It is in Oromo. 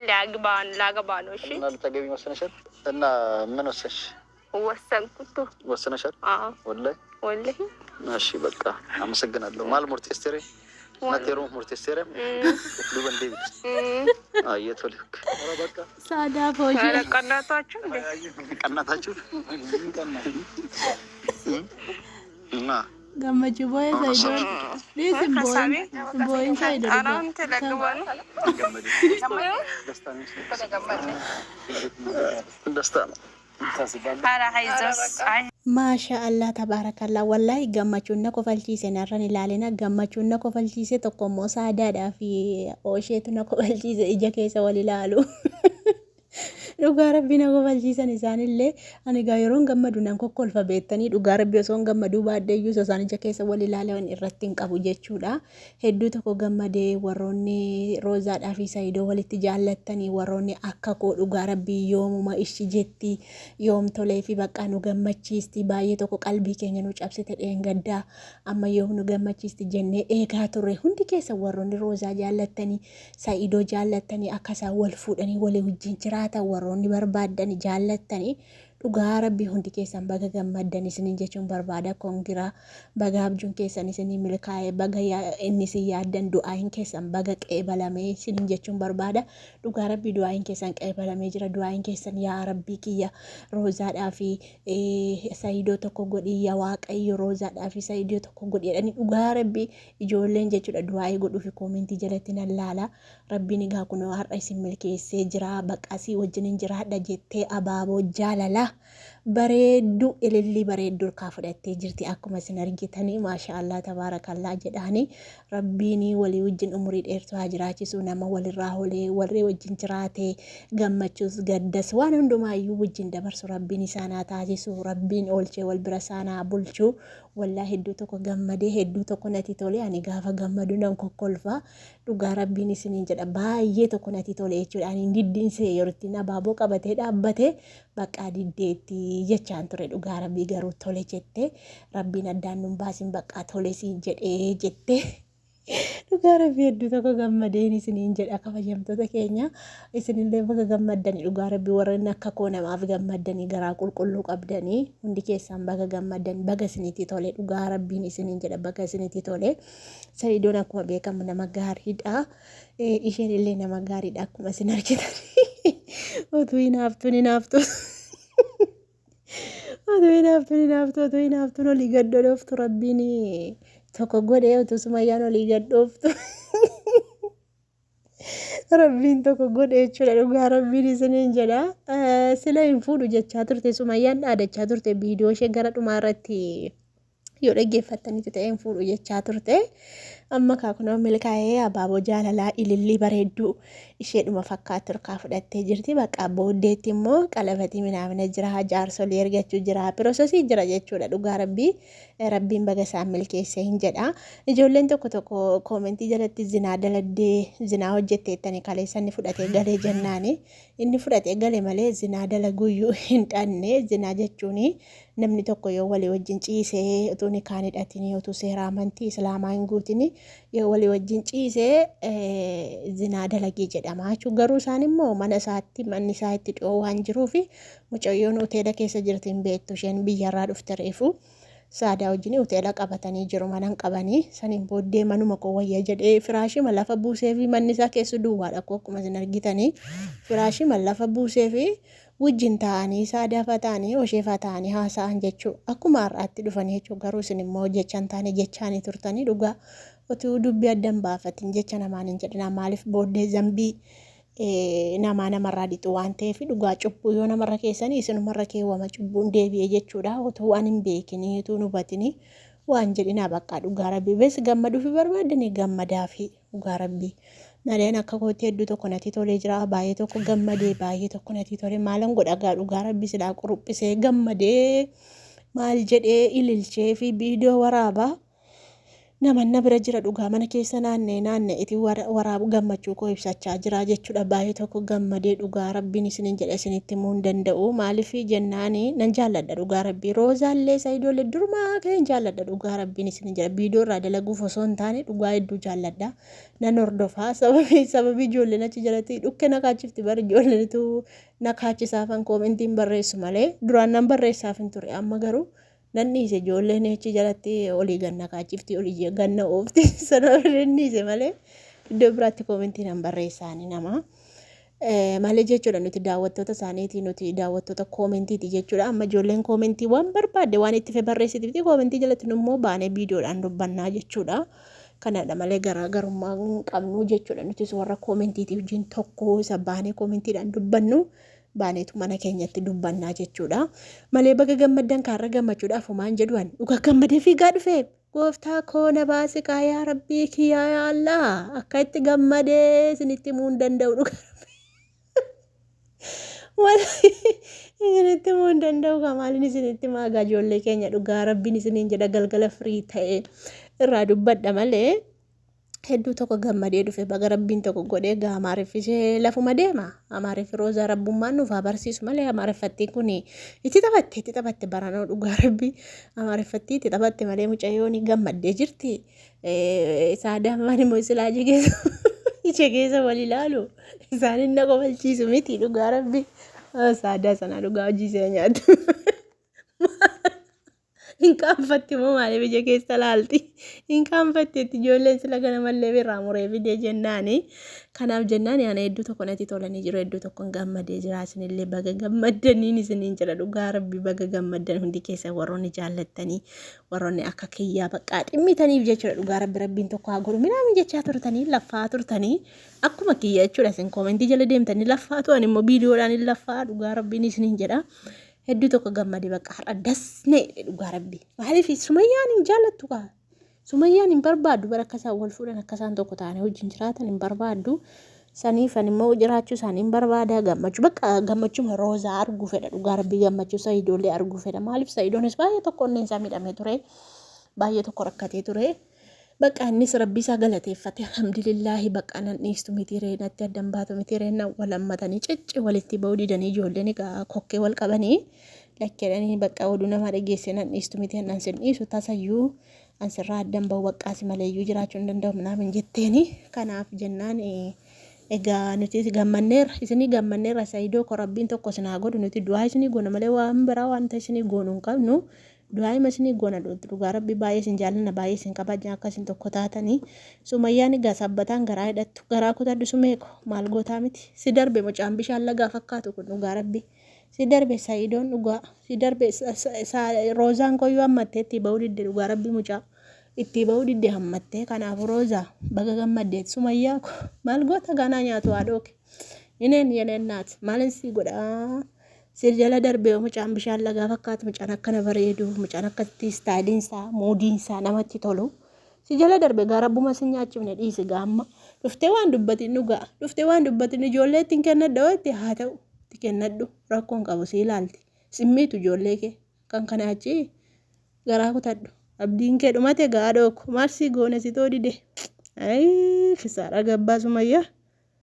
ላገባ ነው። እሺ እና ልታገቢኝ ወሰነሻል? እና ምን ወሰንሽ? ወሰንኩት። ወሰነሻል? ወላሂ እሺ በቃ አመሰግናለሁ። ማል ሞርቴስቴሬ ናቴሮ ሞርቴስቴሬ ዱበን ዴቪድ አየቶልክ በቃ ሳዳ ፎጂ ቀናታችሁ እና ገመጅ ቦይ ሳይዶን ዲስ ቦይ ሳይዶን አናም ተለቀባን ደስታ ነው። ማሻአላህ ተባረከላ ወላሂ ገመቹና ኮፈልቺሴ ነራን ኢላሌና ገመቹና ኮፈልቺሴ tokkommo saadaadhaa fi oosheetuna koፈልቺሴ ija keessa wal ilaalu dhugaa rabbii na koፈልቺisan isaanillee ani gaa yeroon gammadu nan kokkolfa beektanii dhugaa rabbii osoo gammaduu baaddeeyyuu isaan ija keessa wal ilaalewan irratti hin qabu jechuudha. Hedduu tokko gammadee warroonni roozaadhaa fi saayidoo walitti jaallattanii warroonni akka koo dhugaa rabbii yoomuma ishi jetti yoom tolee fi bakka nu gammachiisti baay'ee tokko qalbii keenya nu cabsite dheengaddaa amma yoom nu gammachiisti jennee eegaa turre hundi keessa warroonni roozaa jaallattanii saayidoo jaallattanii akkasaan wal fuudhanii walii wajjin jiraatan warroonni barbaadan jaallattanii dhugaa rabbii hundi keessan baga gammaddan isiniin jechuun barbaada kongiraa baga abjuun keessan isinii milkaa'ee baga inni si yaaddan du'aayin keessan baga qeebalamee isiniin jechuun barbaada dhugaa rabbii du'aayin keessan qeebalamee jira du'aayin keessan yaa rabbii kiyya roozaadhaa fi saayidoo tokko godhii yaa waaqayyo roozaadhaa fi saayidoo tokko godhiidhani dhugaa rabbii ijoolleen jechuudha du'aayii godhuu fi koomentii jalatti nan laala rabbiin egaa kun har'a isin milkeessee jira baqasii wajjin jiraadha jettee abaaboo jaalala bareeddu ililli bareeddu ka fudhattee jirti akkuma isin argitanii maashaallah tabaarakallaa jedhani rabbiin walii wajjin umurii dheertuu haa jiraachisu nama walirraa holee warri wajjin jiraate gammachuus gaddas waan hundumaayyuu wajjin dabarsu rabbiin isaanaa taasisu rabbiin oolchee wal bira isaanaa bulchu wallaahi hedduu tokko gammadee hedduu tokko natti tole ani gaafa gammadu nan kokkolfa dhugaa rabbiin isiniin jedha baay'ee tokko natti tole jechuudha ani diddiinsee yerootti abaaboo qabatee dhaabbatee bakka diddeetti jechaan ture dhugaa rabbii garuu tole jette rabbiin addaan nun baasin bakka tole siin jedhee jette dhugaa rabbii hedduu tokko gammadeen isiniin jedha kabajamtoota keenya isinillee bakka gammaddanii dhugaa rabbii warreen akka koo namaaf gammaddanii garaa qulqulluu qabdanii hundi keessan bakka gammaddan baga isinitti tole dhugaa rabbiin isiniin jedha baga isinitti tole saidoon akkuma beekamu nama gaariidha isheen illee nama gaariidha akkuma isin argitan otuu hinaaftu otuu hinaaftu olii gaddooftu rabbiin tokko godhee utuu sumayyaan olii gaddooftu rabbiin tokko godhee jechuudha dhugaa rabbiin isiniin jedha sila hin fuudhu jechaa turte sumayyaan dhaadachaa turte viidiyoo ishee gara dhumaa irratti yoo dhaggeeffattanitti ta'een fuudhu jechaa turte amma kaakunoo milkaa'ee abaaboo jaalalaa ilillii bareedduu isheedhuma fakkaatu hirkaa fudhattee jirti bakka booddeetti immoo qalabatii minaamina jira jaarsolii ergachuu jira piroosesii jira jechuudha dhugaa rabbiin baga isaan milkeessee hin jedha ijoolleen tokko koomentii jalatti zinaa daladdee zinaa hojjetteettani kaleessanni fudhatee galee jennaani inni fudhatee galee malee zinaa dalaguyyuu hin dhanne zinaa jechuuni namni tokko yoo walii wajjin ciisee utuu ni kaan hidhatini utuu seera amantii islaamaa hin guutini yoo walii wajjin ciisee zinaa dalagii jedhama jechuudha garuu isaan immoo mana isaatti manni isaa itti dhiyoo waan jiruufi mucayyoon hoteela keessa jirti hin beektu isheen biyyarraa dhufte reefu saadaa wajjin hoteela qabatanii jiru manan qabanii saniin booddee manuma koo wayya jedhee firaashii lafa buusee fi manni isaa keessa duwwaadha akkuma isin argitanii firaashii lafa buusee fi wajjin ta'anii saadaa fataanii hoshee fataanii haasa'an jechuudha akkuma har'aatti dhufanii jechuudha garuu isin immoo jechaan taane jechaanii turtanii dhugaa utuu dubbii addan baafatin jecha namaan hin jedhina maaliif booddee zambii namarraa dhixu waan ta'eef dhugaa cubbuu yoo namarra keessanii isinumarra keewwama cubbuun deebi'ee jechuudha utuu waan hin beekinii utuu hin hubatinii waan jedhinaa bakka dhugaa rabbii bees gammaduu fi barbaadanii gammadaa fi dhugaa rabbii naleen akka kootti hedduu tokko natti tolee jira baay'ee tokko gammadee baay'ee tokko natti tolee maalan godhagaa dhugaa rabbii silaa quruphisee gammadee maal jedhee ililchee fi viidiyoo waraabaa namanna bira jira dhugaa mana keessa naannee itti waraabu gammachuu koo ibsachaa jira jechuudha. Baay'ee tokko gammadee dhugaa rabbiin isiniin jedhe isinitti himuu hin danda'u. Maaliif jennaani nan jaalladha dhugaa rabbii. Roozaallee Sayidoollee durumaa ka'een jaalladha dhugaa rabbiin isiniin jedha. Viidiyoo irraa dalaguuf osoo hin taane dhugaa hedduu jaalladha. Nan hordofaa sababii ijoolleen achi jalatti dhukke nakaachifti bari ijoollenitu nakaachisaafan koomentiin barreessu malee duraan nan barreessaaf hin ture amma garuu. Nanniise ijoolleen achi jalatti olii ganna kaachifti olii ganna oofti sana nanniise malee iddoo biraatti koomentiin hin barreessaani nama malee jechuudha. Nuti daawwattoota isaaniitii nuti daawwattoota koomentiiti jechuudha. Amma ijoolleen koomentii waan barbaadde waan itti barreessitiifti koomentii jalatti immoo baanee viidiyoodhaan dubbannaa jechuudha. Kanadha malee garaagarummaa hin qabnu jechuudha. Nutis warra koomentiitiif wajjin tokko isa baanee koomentiidhaan dubbannu. Baaneetu mana keenyatti dubbannaa jechuudha. Malee baga gammaddan kaarra gammachuudhaaf homaan jedhuun dhuga gammadee fiigaa dhufee gooftaa koo na baasi yaa rabbii kiyyaa yaa Allah akka itti gammadee isinitti himuu hin danda'u dhuga isinitti himuu hin danda'u maaliin isinitti maagaa ijoollee keenya dhugaa rabbiin isiniin jedha galgala firii ta'e irraa dubbadha malee. Hedduu tokko gammadee dhufe baga rabbiin tokko godhee amaariffisee lafuma deema. Amaariffi Roozaa rabbummaan nuuf barsiisu malee amaariffattiin kun itti taphatte baranoo dhugaa rabbii amaariffattii itti taphatte malee mucayyoon gammaddee jirti. Saadaamaan immoo silaa ije keessa wal ilaalu isaanin na qofalchiisu miti dhugaa rabbii saadaa sana dhugaa hojiisee nyaatu. Hinkaanfatti moo maaliif ija keessa laalti? Hinkaanfatteetti ijoolleen sila gana mallee birraa muree fidee jennaani. Kanaaf jennaani ana hedduu tokko natti tolanii jiru hedduu tokko gammadee jira. Isinillee baga gammaddaniin isiniin jedha dhugaa rabbii baga gammaddan hundi keessa warroonni jaallattanii warroonni akka kiyyaa baqqaa dhimmitaniif jechuudha dhugaa rabbiin tokko haa godhu. Midhaan jechaa turtanii laffaa turtanii akkuma kiyya jechuudha. Isin koomentii jala deemtanii laffaa tu'an immoo viidiyoodhaan laffaa dhugaa rabbiin isiniin jedha. Hedduu tokko gammadee bakka har'a dasnee dhugaa rabbii. Maaliif Sumayyaan hin jaallattu kaa? Sumayyaan hin barbaaddu bara akkasaan wal fuudhan akkasaan tokko taane wajjin jiraatan hin barbaaddu. Saniifan immoo jiraachuu isaanii hin barbaada gammachuu bakka gammachuuma Roozaa arguu fedha dhugaa rabbii gammachuu Sayidoollee arguu fedha. Maaliif Sayidoonis baay'ee tokko onneen isaa miidhamee ture. Baay'ee tokko rakkatee ture. Bakka innis rabbii isaa galateeffate alhamdulillahi bakka nan dhiistu mitiree natti addan baatu mitiree na walammatanii cicci walitti ba'uu didanii ijoolleen egaa kokkee wal qabanii lakkeedhanii bakka oduu nama dhageesse nan dhiistu mitiree nan sin dhiisu tasayyuu ansirraa addan ba'u baqqaasi maleeyyuu jiraachuu hin danda'u naaf hin jetteeni. Kanaaf jennaan egaa nuti gammanneerra isinii gammanneerra Sayidoo ko rabbiin tokko sinaa godhu nuti du'aa isinii goona malee waan biraa waan ta'e isinii goonuu hin qabnu. Du'aa isinii goona dhugaa rabbii baay'ee isin jaallanna baay'ee isin kabajaa akkasiin tokko taatanii. Sumayyaan egaa sabbataan garaa hidhattu garaa kutadhu sumeeko maal gootaa miti si darbe mucaan bishaan lagaa fakkaatu kun dhugaa rabbii si darbe Sayidoon dhugaa si darbe Roozaan koyyuu hammattee itti ba'uu didde dhugaa rabbii mucaa itti ba'uu didde hammattee. Kanaaf Roozaa baga gammaddeet Sumayyaa maal goota ganaa nyaatu haadhooke ineen yeneennaati maalin si godhaa. Sirjala darbee mucaan bishaan lagaa fakkaatu mucaan akkana bareedu mucaan akkatti istaayiliinsaa moodiinsaa namatti tolu. Sirjala darbee gaarabbuma si nyaachifne dhiisi gaamma dhuftee waan dubbatin dhugaa dhuftee waan dubbatin ijoollee ittiin kennadha itti haa ta'u itti kennadhu rakkoon qabu si ilaalti simmiitu ijoollee kee kan kana achi garaa kutadhu abdiin kee dhumate gaadhooko maal si goone si too dide fisaadha gabbaa Sumayyaa.